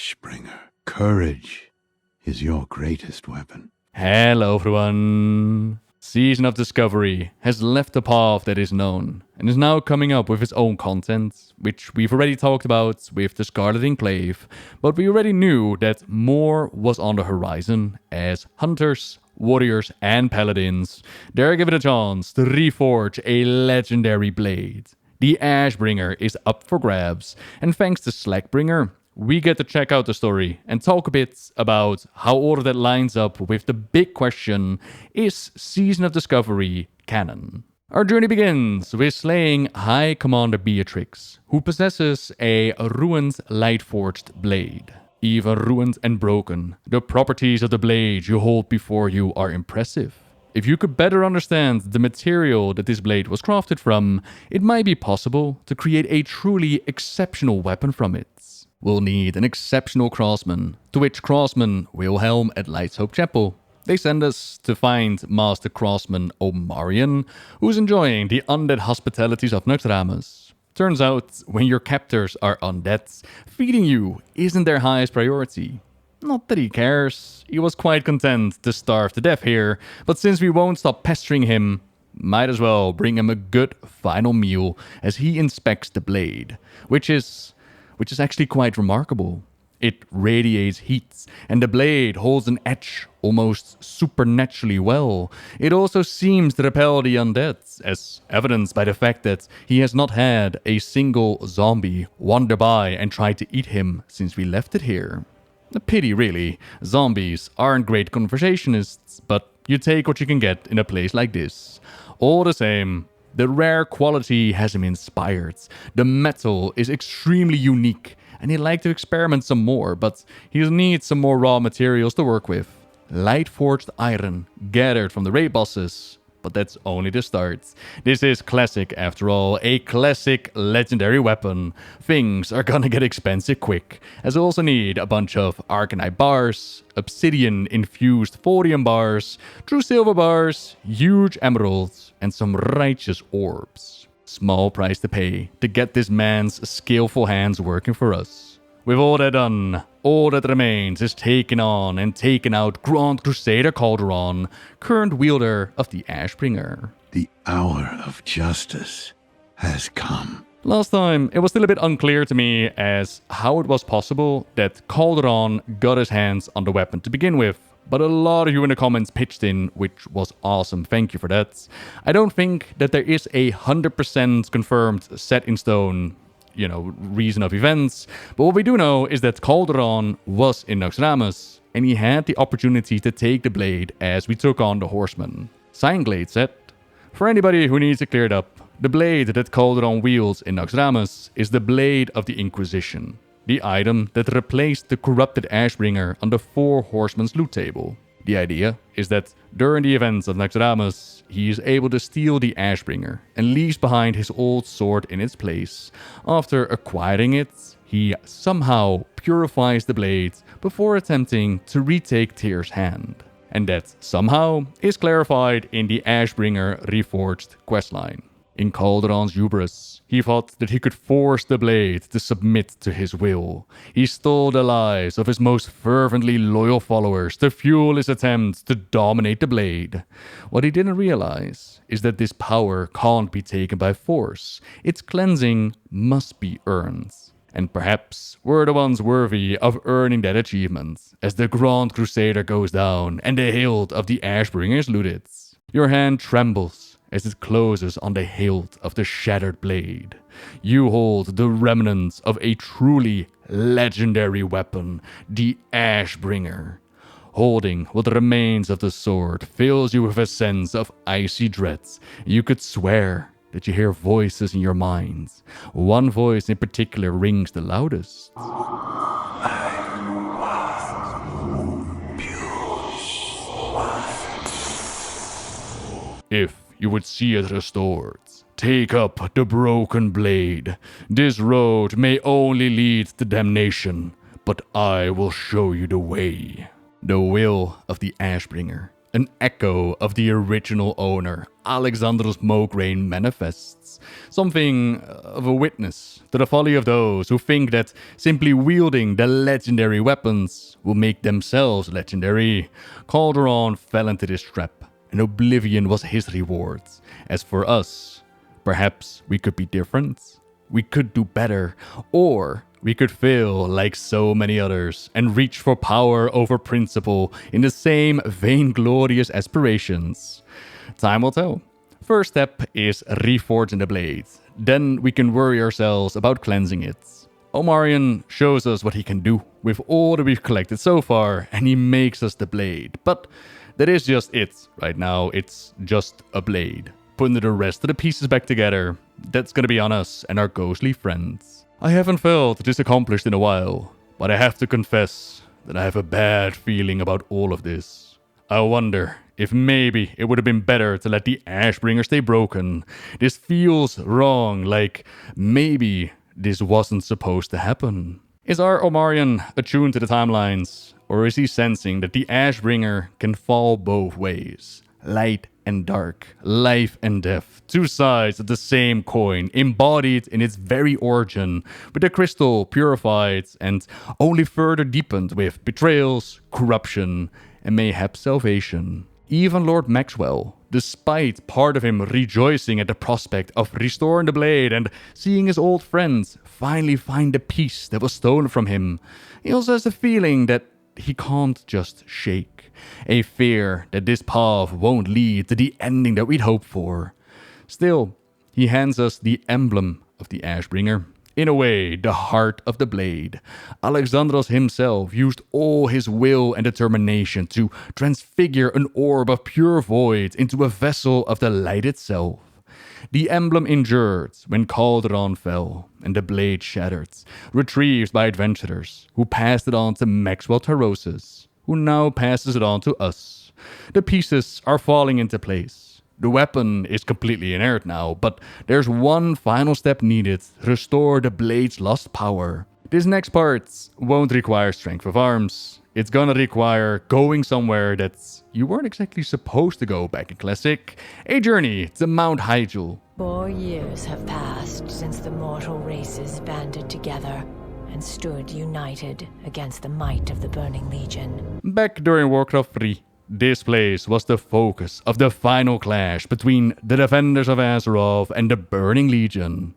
Ashbringer, courage is your greatest weapon. Hello everyone! Season of Discovery has left the path that is known and is now coming up with its own content, which we've already talked about with the Scarlet Enclave, but we already knew that more was on the horizon as hunters, warriors and paladins dare give it a chance to reforge a legendary blade. The Ashbringer is up for grabs, and thanks to Slackbringer, we get to check out the story and talk a bit about how all of that lines up with the big question, is Season of Discovery canon? Our journey begins with slaying High Commander Beatrix, who possesses a ruined light-forged blade. Even ruined and broken, the properties of the blade you hold before you are impressive. If you could better understand the material that this blade was crafted from, it might be possible to create a truly exceptional weapon from it. We'll need an exceptional craftsman, to which craftsman Wilhelm at Light's Hope Chapel. They send us to find Master Craftsman Omarion, who's enjoying the undead hospitalities of Naxxramas. Turns out, when your captors are undead, feeding you isn't their highest priority. Not that he cares, he was quite content to starve to death here, but since we won't stop pestering him, might as well bring him a good final meal as he inspects the blade, which is actually quite remarkable. It radiates heat, and the blade holds an edge almost supernaturally well. It also seems to repel the undead, as evidenced by the fact that he has not had a single zombie wander by and try to eat him since we left it here. A pity, really. Zombies aren't great conversationists, but you take what you can get in a place like this. All the same, the rare quality has him inspired. The metal is extremely unique, and he'd like to experiment some more, but he needs some more raw materials to work with. Light-forged iron, gathered from the raid bosses. But that's only the start. This is classic after all, a classic legendary weapon. Things are gonna get expensive quick, as I also need a bunch of Arcanite bars, obsidian-infused thorium bars, true silver bars, huge emeralds, and some righteous orbs. Small price to pay to get this man's skillful hands working for us. With all that done, all that remains is taking on and taking out Grand Crusader Calderon, current wielder of the Ashbringer. The hour of justice has come. Last time, it was still a bit unclear to me as how it was possible that Calderon got his hands on the weapon to begin with, but a lot of you in the comments pitched in, which was awesome, thank you for that. I don't think that there is 100% confirmed set in stone reason of events. But what we do know is that Calderon was in Naxxramas, and he had the opportunity to take the blade as we took on the horsemen. Signglade said, for anybody who needs it cleared up, the blade that Calderon wields in Naxxramas is the Blade of the Inquisition, the item that replaced the corrupted Ashbringer on the Four Horsemen's loot table. The idea is that during the events of Naxxramas, he is able to steal the Ashbringer and leaves behind his old sword in its place. After acquiring it, he somehow purifies the blade before attempting to retake Tyr's hand. And that somehow is clarified in the Ashbringer REFORGED questline. In Calderon's hubris, he thought that he could force the blade to submit to his will. He stole the lives of his most fervently loyal followers to fuel his attempt to dominate the blade. What he didn't realize is that this power can't be taken by force. Its cleansing must be earned. And perhaps we're the ones worthy of earning that achievement, as the Grand Crusader goes down and the hilt of the Ashbringer is looted. Your hand trembles as it closes on the hilt of the shattered blade. You hold the remnants of a truly legendary weapon, the Ashbringer. Holding what remains of the sword fills you with a sense of icy dread. You could swear that you hear voices in your mind. One voice in particular rings the loudest. If you would see it restored, take up the broken blade. This road may only lead to damnation, but I will show you the way. The will of the Ashbringer, an echo of the original owner, Alexandros Mograine, manifests. Something of a witness to the folly of those who think that simply wielding the legendary weapons will make themselves legendary. Calderon fell into this trap, and oblivion was his reward. As for us, perhaps we could be different, we could do better, or we could fail like so many others and reach for power over principle in the same vainglorious aspirations. Time will tell. First step is reforging the blade. Then we can worry ourselves about cleansing it. Omarion shows us what he can do with all that we've collected so far, and he makes us the blade. But that is just it. Right now, it's just a blade. Putting the rest of the pieces back together, that's gonna be on us and our ghostly friends. I haven't felt this accomplished in a while, but I have to confess that I have a bad feeling about all of this. I wonder if maybe it would have been better to let the Ashbringer stay broken. This feels wrong, like maybe this wasn't supposed to happen. Is our Omarion attuned to the timelines, or is he sensing that the Ashbringer can fall both ways? Light and dark, life and death, two sides of the same coin, embodied in its very origin, with the crystal purified and only further deepened with betrayals, corruption, and mayhap salvation. Even Lord Maxwell, despite part of him rejoicing at the prospect of restoring the blade and seeing his old friends finally find the piece that was stolen from him, he also has a feeling that he can't just shake. A fear that this path won't lead to the ending that we'd hoped for. Still, he hands us the emblem of the Ashbringer. In a way, the heart of the blade. Alexandros himself used all his will and determination to transfigure an orb of pure void into a vessel of the light itself. The emblem endured when Calderon fell and the blade shattered, retrieved by adventurers who passed it on to Maxwell Tarosis, who now passes it on to us. The pieces are falling into place. The weapon is completely inert now, but there's one final step needed to restore the blade's lost power. This next part won't require strength of arms. It's gonna require going somewhere that you weren't exactly supposed to go back in Classic. A journey to Mount Hyjal. 4 years have passed since the mortal races banded together and stood united against the might of the Burning Legion. Back during Warcraft 3, this place was the focus of the final clash between the Defenders of Azeroth and the Burning Legion.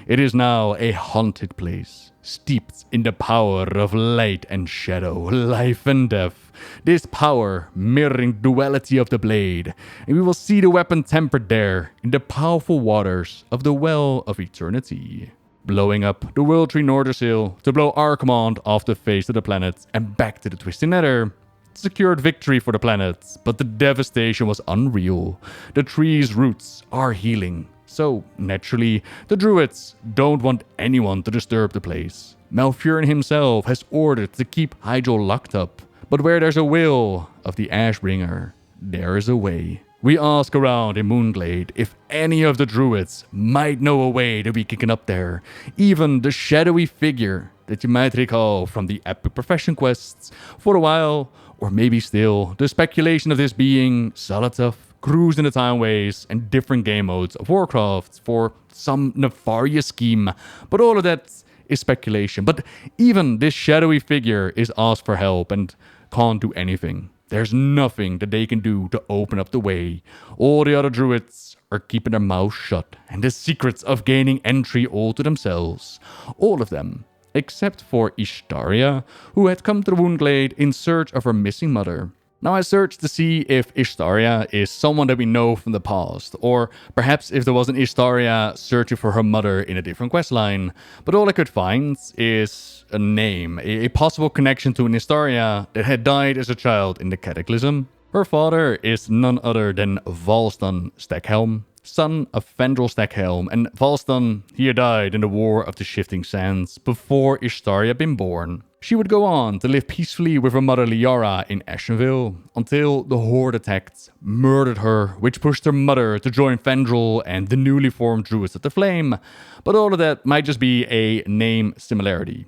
It is now a haunted place, steeped in the power of light and shadow, life and death. This power mirroring the duality of the blade, and we will see the weapon tempered there in the powerful waters of the Well of Eternity. Blowing up the World Tree Nordersil to blow Archimonde off the face of the planet and back to the Twisted Nether. Secured victory for the planet, but the devastation was unreal. The tree's roots are healing, so naturally, the druids don't want anyone to disturb the place. Malfurion himself has ordered to keep Hyjal locked up, but where there's a will of the Ashbringer, there is a way. We ask around in Moonglade if any of the druids might know a way that we can get up there. Even the shadowy figure that you might recall from the epic profession quests for a while, or maybe still, the speculation of this being Xal'atath, cruising the timeways and different game modes of Warcraft for some nefarious scheme. But all of that is speculation. But even this shadowy figure is asked for help and can't do anything. There's nothing that they can do to open up the way. All the other druids are keeping their mouths shut and the secrets of gaining entry all to themselves. All of them. Except for Ishtaria, who had come to the Woundglade in search of her missing mother. Now I searched to see if Ishtaria is someone that we know from the past, or perhaps if there was an Ishtaria searching for her mother in a different questline, but all I could find is a name, a possible connection to an Ishtaria that had died as a child in the Cataclysm. Her father is none other than Valstan Stackhelm, son of Fendrel Stackhelm, and Valstan, he had died in the War of the Shifting Sands before Ishtaria had been born. She would go on to live peacefully with her mother Liara in Ashenville until the Horde attacked, murdered her, which pushed her mother to join Fendrel and the newly formed Druids of the Flame. But all of that might just be a name similarity.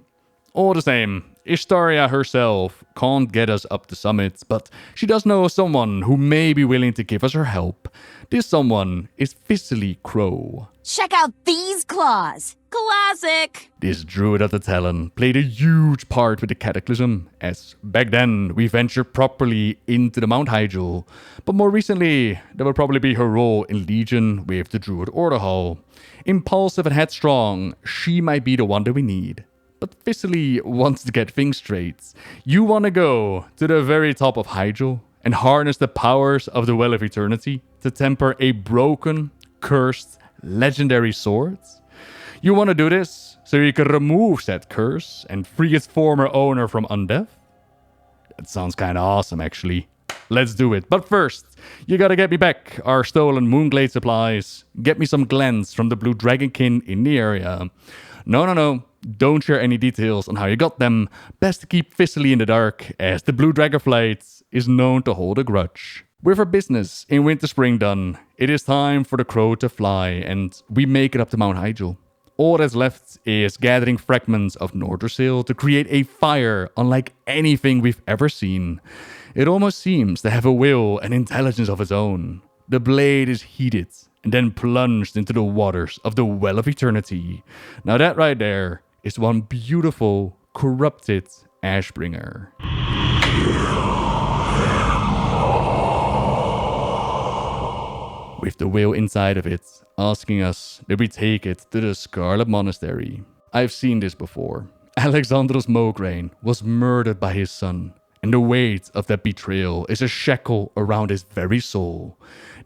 All the same, Ishtaria herself can't get us up the summit, but she does know someone who may be willing to give us her help. This someone is Thistly Crow. Check out these claws! Classic! This druid of the Talon played a huge part with the Cataclysm, as back then we ventured properly into the Mount Hyjal, but more recently that will probably be her role in Legion with the Druid Order Hall. Impulsive and headstrong, she might be the one that we need. But Thistly wants to get things straight. You want to go to the very top of Hyjal and harness the powers of the Well of Eternity to temper a broken, cursed, legendary sword? You want to do this so you can remove said curse and free its former owner from undeath? That sounds kinda awesome, actually. Let's do it. But first, you gotta get me back our stolen Moonglade supplies. Get me some glens from the Blue Dragonkin in the area. No. Don't share any details on how you got them. Best to keep Thistly in the dark, as the Blue Dragonflight is known to hold a grudge. With our business in Winter Spring done, it is time for the crow to fly, and we make it up to Mount Hyjal. All that's left is gathering fragments of Nordrassil to create a fire unlike anything we've ever seen. It almost seems to have a will and intelligence of its own. The blade is heated and then plunged into the waters of the Well of Eternity. Now that right there is one beautiful, corrupted Ashbringer. With the will inside of it, asking us that we take it to the Scarlet Monastery. I've seen this before. Alexandros Mograine was murdered by his son, and the weight of that betrayal is a shackle around his very soul.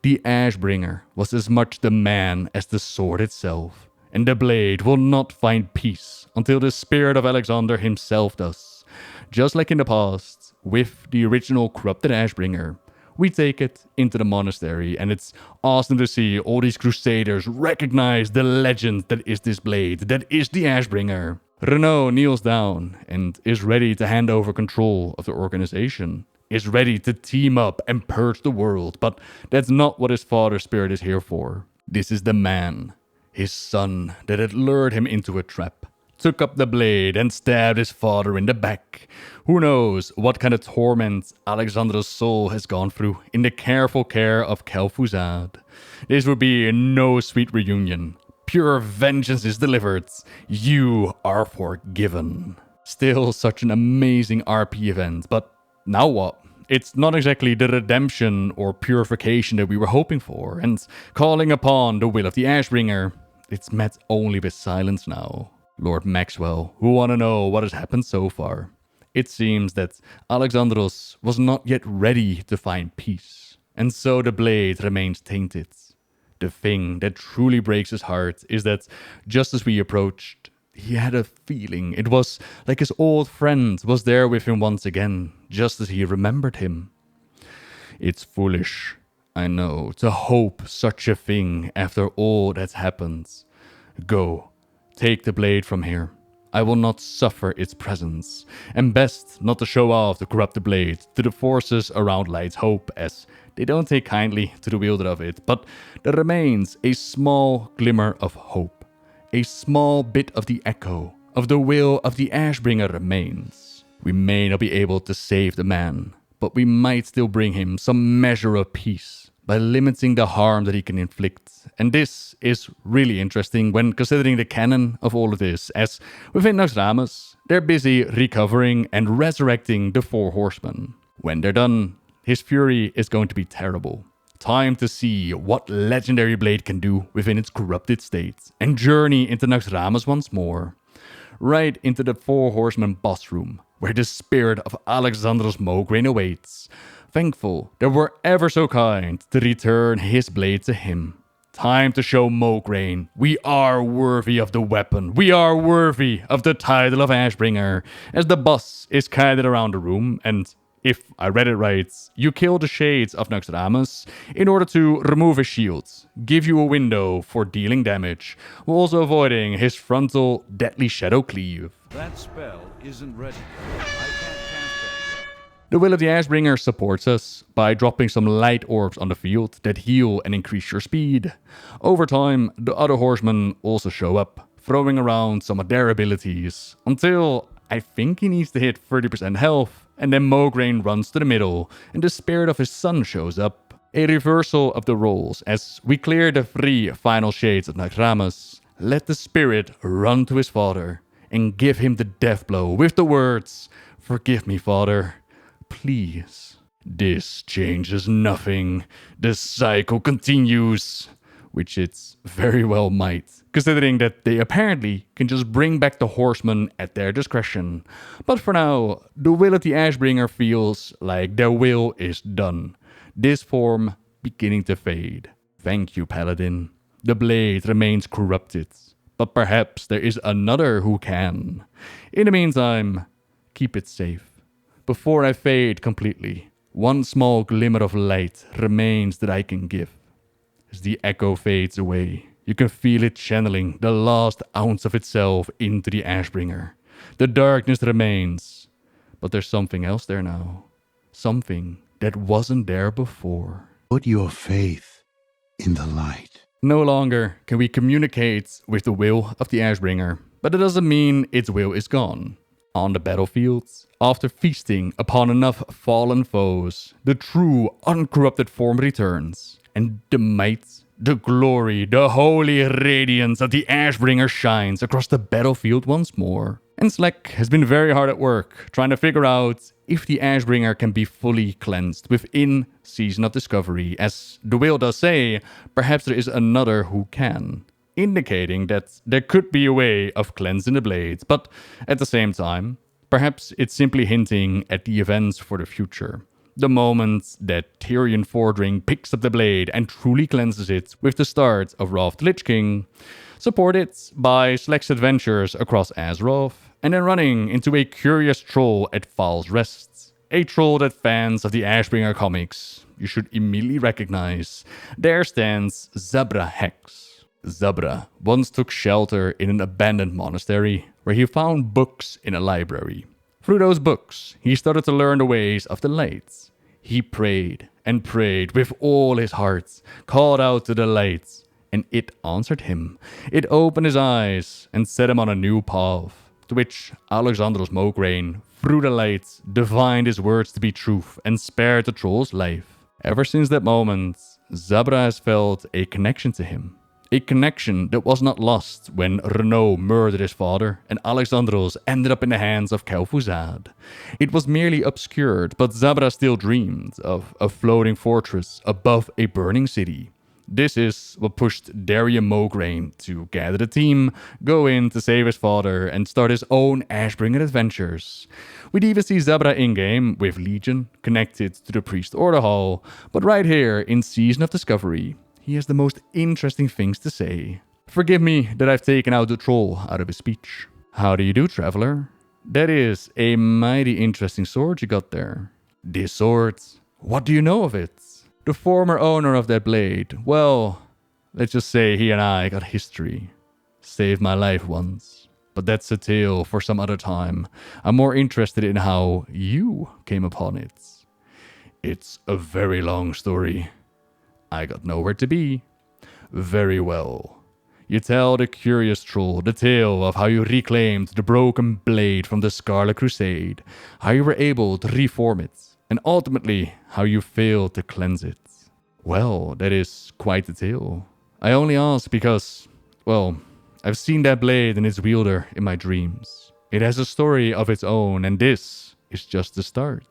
The Ashbringer was as much the man as the sword itself, and the blade will not find peace until the spirit of Alexander himself does. Just like in the past, with the original corrupted Ashbringer, we take it into the monastery, and it's awesome to see all these crusaders recognize the legend that is this blade, that is the Ashbringer. Renaud kneels down and is ready to hand over control of the organization, is ready to team up and purge the world, but that's not what his father's spirit is here for. This is the man, his son, that had lured him into a trap, took up the blade and stabbed his father in the back. Who knows what kind of torment Alexandra's soul has gone through in the careful care of Kel'Thuzad. This would be no sweet reunion. Pure vengeance is delivered. You are forgiven. Still such an amazing RP event, but now what? It's not exactly the redemption or purification that we were hoping for, and calling upon the will of the Ashbringer, it's met only with silence now. Lord Maxwell, who want to know what has happened so far. It seems that Alexandros was not yet ready to find peace, and so the blade remains tainted. The thing that truly breaks his heart is that just as we approached, he had a feeling. It was like his old friend was there with him once again, just as he remembered him. It's foolish, I know, to hope such a thing after all that's happened. Go. Take the blade from here. I will not suffer its presence, and best not to show off the corrupted blade to the forces around Light's Hope, as they don't take kindly to the wielder of it, but there remains a small glimmer of hope. A small bit of the echo of the will of the Ashbringer remains. We may not be able to save the man, but we might still bring him some measure of peace by limiting the harm that he can inflict. And this is really interesting when considering the canon of all of this, as within Naxxramas, they're busy recovering and resurrecting the four horsemen. When they're done, his fury is going to be terrible. Time to see what legendary blade can do within its corrupted state, and journey into Naxxramas once more. Right into the four horsemen boss room, where the spirit of Alexandros Mograine awaits. Thankful they were ever so kind to return his blade to him. Time to show Mograine we are worthy of the weapon. We are worthy of the title of Ashbringer. As the boss is guided around the room, and if I read it right, you kill the shades of Naxxramas in order to remove his shield, give you a window for dealing damage, while also avoiding his frontal deadly shadow cleave. That spell isn't ready. I can't cast that yet. The will of the Ashbringer supports us by dropping some light orbs on the field that heal and increase your speed. Over time, the other horsemen also show up, throwing around some of their abilities, until I think he needs to hit 30% health, and then Mograine runs to the middle, and the spirit of his son shows up. A reversal of the roles as we clear the 3 final shades of Nagramas. Let the spirit run to his father and give him the death blow with the words, "Forgive me, father. Please." This changes nothing. The cycle continues. Which it very well might, considering that they apparently can just bring back the horsemen at their discretion. But for now, the will of the Ashbringer feels like their will is done. This form beginning to fade. Thank you, Paladin. The blade remains corrupted, but perhaps there is another who can. In the meantime, keep it safe. Before I fade completely, one small glimmer of light remains that I can give. As the echo fades away, you can feel it channeling the last ounce of itself into the Ashbringer. The darkness remains, but there's something else there now. Something that wasn't there before. Put your faith in the light. No longer can we communicate with the will of the Ashbringer, but it doesn't mean its will is gone. On the battlefield, after feasting upon enough fallen foes, the true, uncorrupted form returns. And the might, the glory, the holy radiance of the Ashbringer shines across the battlefield once more. And Slack has been very hard at work, trying to figure out if the Ashbringer can be fully cleansed within Season of Discovery. As the will does say, perhaps there is another who can. Indicating that there could be a way of cleansing the blades, but at the same time, perhaps it's simply hinting at the events for the future. The moment that Tyrion Fordring picks up the blade and truly cleanses it with the start of Wrath the Lich King, supported by Slack's adventures across Azeroth, and then running into a curious troll at Val's Rest. A troll that fans of the Ashbringer comics you should immediately recognize. There stands Zabra Hex. Zabra once took shelter in an abandoned monastery where he found books in a library. Through those books, he started to learn the ways of the light. He prayed and prayed with all his heart, called out to the light, and it answered him. It opened his eyes and set him on a new path, to which Alexandros Mograine, through the light, divined his words to be truth and spared the troll's life. Ever since that moment, Zabra has felt a connection to him. A connection that was not lost when Renaud murdered his father and Alexandros ended up in the hands of Kel'Thuzad. It was merely obscured, but Zabra still dreamed of a floating fortress above a burning city. This is what pushed Darian Mograine to gather the team, go in to save his father, and start his own Ashbringer adventures. We'd even see Zabra in-game with Legion connected to the Priest Order Hall, but right here in Season of Discovery, he has the most interesting things to say. Forgive me that I've taken out the troll out of his speech. How do you do, traveler? That is a mighty interesting sword you got there. This sword, what do you know of it? The former owner of that blade, well, let's just say he and I got history. Saved my life once. But that's a tale for some other time. I'm more interested in how you came upon it. It's a very long story. I got nowhere to be. Very well. You tell the curious troll the tale of how you reclaimed the broken blade from the Scarlet Crusade, how you were able to reform it, and ultimately how you failed to cleanse it. Well, that is quite the tale. I only ask because, well, I've seen that blade and its wielder in my dreams. It has a story of its own, and this is just the start.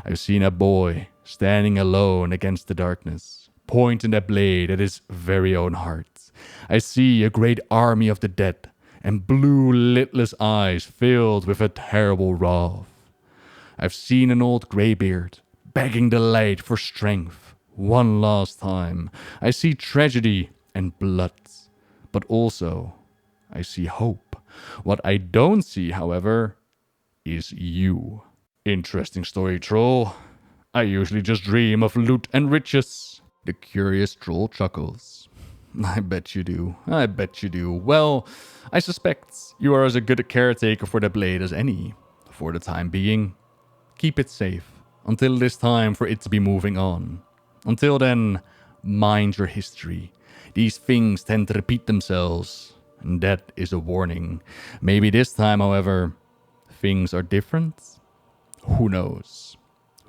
I've seen a boy standing alone against the darkness, pointing that blade at his very own heart. I see a great army of the dead, and blue lidless eyes filled with a terrible wrath. I've seen an old greybeard begging the light for strength one last time. I see tragedy and blood, but also I see hope. What I don't see, however, is you. Interesting story, troll. I usually just dream of loot and riches. The curious troll chuckles. I bet you do. I bet you do. Well, I suspect you are as good a caretaker for the blade as any. For the time being, keep it safe until it is time for it to be moving on. Until then, mind your history. These things tend to repeat themselves, and that is a warning. Maybe this time, however, things are different? Who knows?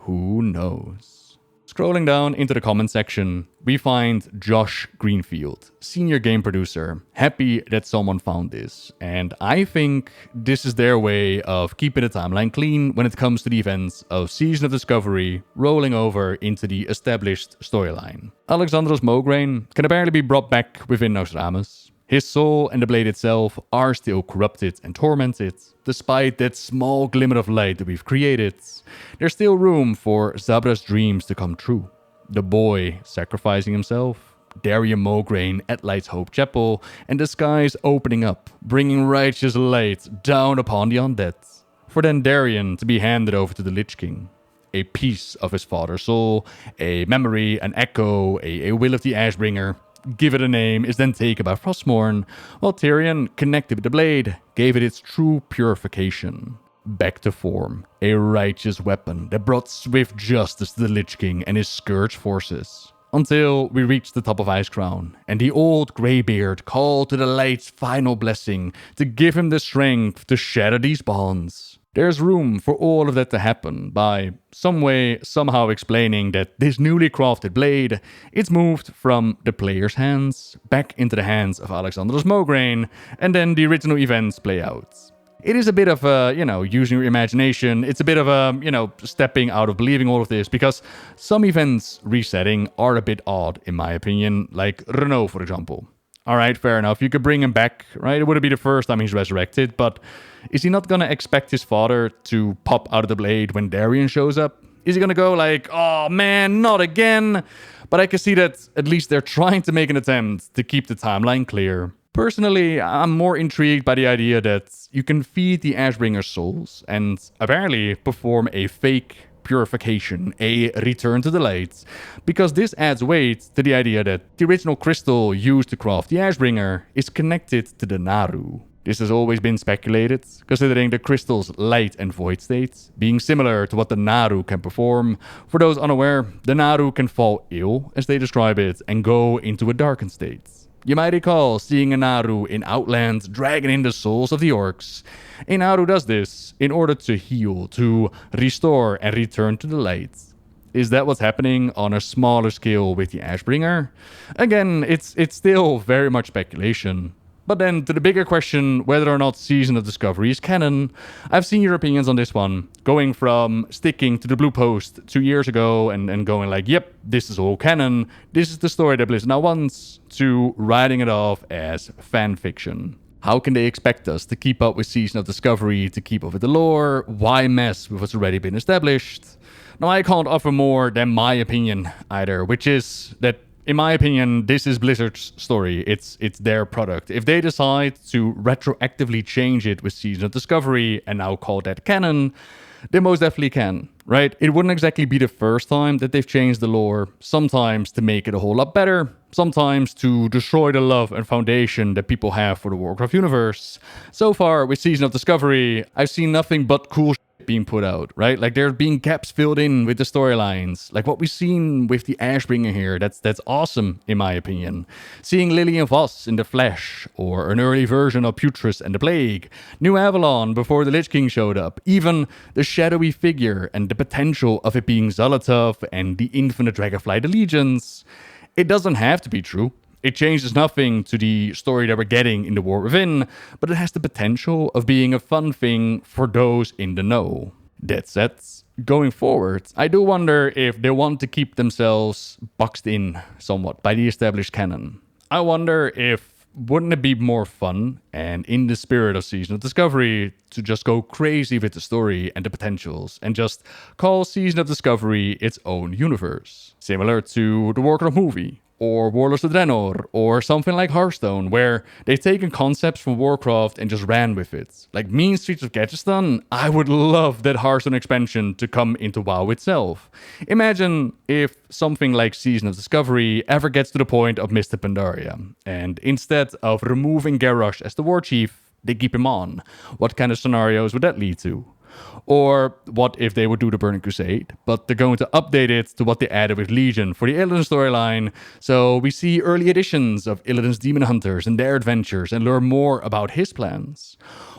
Who knows? Scrolling down into the comment section, we find Josh Greenfield, senior game producer, happy that someone found this. And I think this is their way of keeping the timeline clean when it comes to the events of Season of Discovery rolling over into the established storyline. Alexandros Mograine can apparently be brought back within Noxramas. His soul and the blade itself are still corrupted and tormented. Despite that small glimmer of light that we've created, there's still room for Zabra's dreams to come true. The boy sacrificing himself, Darian Mograine at Light's Hope Chapel, and the skies opening up, bringing righteous light down upon the undead. For then Darian to be handed over to the Lich King. A piece of his father's soul, a memory, an echo, a will of the Ashbringer. Give it a name, is then taken by Frostmourne, while Tyrion, connected with the blade, gave it its true purification. Back to form, a righteous weapon that brought swift justice to the Lich King and his Scourge forces. Until we reached the top of Icecrown, and the old Greybeard called to the Light's final blessing to give him the strength to shatter these bonds. There's room for all of that to happen by some way, somehow explaining that this newly crafted blade, it's moved from the player's hands back into the hands of Alexandros Mograine, and then the original events play out. It is a bit of a, using your imagination. It's a bit of a, stepping out of believing all of this, because some events resetting are a bit odd, in my opinion, like Renault, for example. All right, fair enough. You could bring him back, right? It wouldn't be the first time he's resurrected, but is he not going to expect his father to pop out of the blade when Darian shows up? Is he going to go like, oh man, not again? But I can see that at least they're trying to make an attempt to keep the timeline clear. Personally, I'm more intrigued by the idea that you can feed the Ashbringer souls and apparently perform a fake purification, a return to the light, because this adds weight to the idea that the original crystal used to craft the Ashbringer is connected to the Naru. This has always been speculated, considering the crystal's light and void state being similar to what the Naru can perform. For those unaware, the Naru can fall ill, as they describe it, and go into a darkened state. You might recall seeing a Naru in Outland dragging in the souls of the orcs. A Naru does this in order to heal, to restore and return to the light. Is that what's happening on a smaller scale with the Ashbringer? Again, it's still very much speculation. But then to the bigger question, whether or not Season of Discovery is canon, I've seen your opinions on this one, going from sticking to the Blue Post 2 years ago and going like, yep, this is all canon, this is the story that Blizzard now wants, to writing it off as fan fiction. How can they expect us to keep up with Season of Discovery, to keep up with the lore? Why mess with what's already been established? Now, I can't offer more than my opinion either, which is that in my opinion, this is Blizzard's story. It's their product. If they decide to retroactively change it with Season of Discovery and now call that canon, they most definitely can, right? It wouldn't exactly be the first time that they've changed the lore. Sometimes to make it a whole lot better. Sometimes to destroy the love and foundation that people have for the Warcraft universe. So far, with Season of Discovery, I've seen nothing but cool being put out, right? Like there's being gaps filled in with the storylines, like what we've seen with the Ashbringer here. That's awesome in my opinion. Seeing Lillian Voss in the flesh, or an early version of Putris and the Plague, New Avalon before the Lich King showed up, even the shadowy figure and the potential of it being Xal'atath and the infinite Dragonflight allegiance. It doesn't have to be true. It changes nothing to the story that we're getting in The War Within, but it has the potential of being a fun thing for those in the know. That said, going forward, I do wonder if they want to keep themselves boxed in somewhat by the established canon. I wonder if, wouldn't it be more fun, and in the spirit of Season of Discovery, to just go crazy with the story and the potentials, and just call Season of Discovery its own universe? Similar to the Warcraft movie, or Warlords of Draenor, or something like Hearthstone, where they've taken concepts from Warcraft and just ran with it. Like Mean Streets of Gadgetzan, I would love that Hearthstone expansion to come into WoW itself. Imagine if something like Season of Discovery ever gets to the point of Mr. Pandaria, and instead of removing Garrosh as the war chief, they keep him on. What kind of scenarios would that lead to? Or what if they would do the Burning Crusade, but they're going to update it to what they added with Legion for the Illidan storyline, so we see early editions of Illidan's demon hunters and their adventures and learn more about his plans.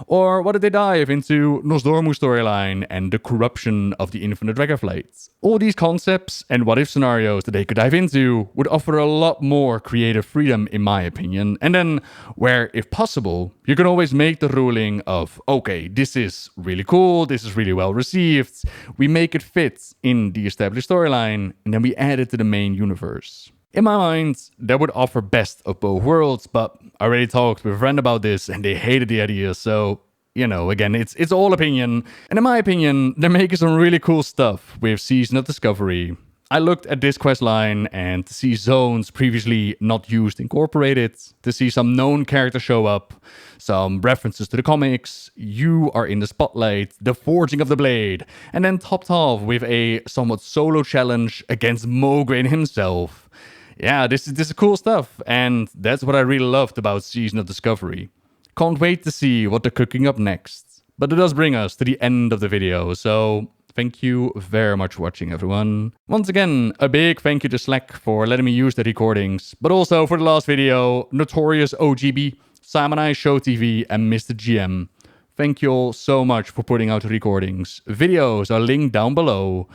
Or what if they dive into Nosdormu's storyline and the corruption of the Infinite Dragonflight? All these concepts and what if scenarios that they could dive into would offer a lot more creative freedom in my opinion, and then where, if possible, you can always make the ruling of, okay, this is really cool, this is really well received, we make it fit in the established storyline, and then we add it to the main universe. In my mind, that would offer best of both worlds, but I already talked with a friend about this and they hated the idea, so, you know, again, it's all opinion. And in my opinion, they're making some really cool stuff with Season of Discovery. I looked at this quest line and to see zones previously not used incorporated, to see some known characters show up, some references to the comics, you are in the spotlight, the Forging of the Blade, and then topped off with a somewhat solo challenge against Mograine himself. Yeah, this is cool stuff, and that's what I really loved about Season of Discovery. Can't wait to see what they're cooking up next. But it does bring us to the end of the video, so thank you very much for watching, everyone. Once again, a big thank you to Slack for letting me use the recordings, but also for the last video, Notorious OGB, Simon I Show TV, and Mr. GM. Thank you all so much for putting out the recordings. Videos are linked down below.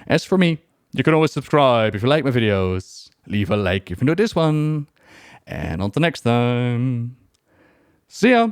As for me, you can always subscribe if you like my videos. Leave a like if you know this one. And until next time, see ya!